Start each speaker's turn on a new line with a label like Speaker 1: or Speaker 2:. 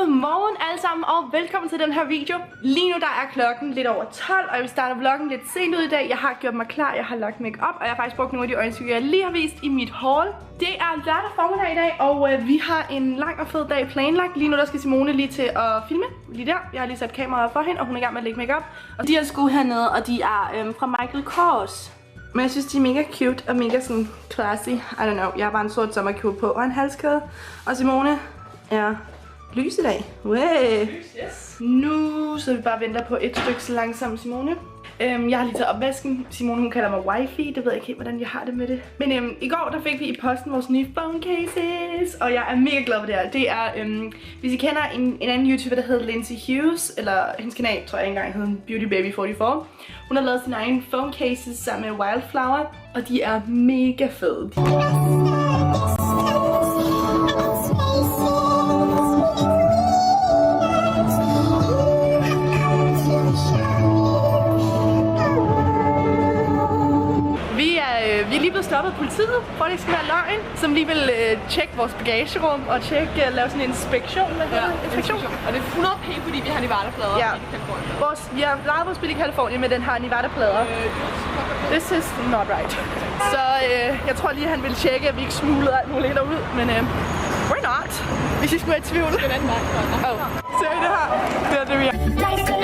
Speaker 1: Godmorgen alle sammen og velkommen til den her video. Lige nu der er klokken lidt over 12, og jeg vil starte vloggen lidt sent ud i dag. Jeg har gjort mig klar, jeg har lagt make op, og jeg har faktisk brugt nogle af de øjenskygger, jeg lige har vist i mit haul. Det er lørdag formiddag i dag, og vi har en lang og fed dag planlagt. Lige nu der skal Simone lige til at filme, lige der. Jeg har lige sat kameraet for hende, og hun er i gang med at lægge make op. Og de her sko hernede, og de er fra Michael Kors. Men jeg synes, de er mega cute og mega sådan classy. I don't know, jeg har bare en sort sommerkjole på og en halskæde. Og Simone er lys i dag. Way.
Speaker 2: Yes.
Speaker 1: Nu så vi bare venter på et stykke så langsomt, Simone. Jeg har lige taget opvasken. Simone hun kalder mig wifi. Det ved jeg ikke helt, hvordan jeg har det med det. Men i går der fik vi i posten vores nye phone cases. Og jeg er mega glad for det her. Det er, hvis I kender en anden YouTuber, der hedder Lindsay Hughes. Eller hendes kanal, tror jeg engang hedder Beauty Baby 44. Hun har lavet sin egen phone cases sammen med Wildflower. Og de er mega fede. Vi er lige blevet stoppet af politiet, for at det ikke skal være løgn, som lige vil tjekke vores bagagerum og lave sådan en inspektion. Inspektion.
Speaker 2: Og det er 100 p, fordi vi har Nevada-plader
Speaker 1: i Californien. Vi har lejet vores bil i Californien, men den har Nevada-plader. This is not right. Så jeg tror lige, han vil tjekke, at vi ikke smuglede alt muligt ind og ud, men why not? Hvis I skulle være i tvivl.
Speaker 2: Det er den vej.
Speaker 1: Ser I det her? Det er det, vi er.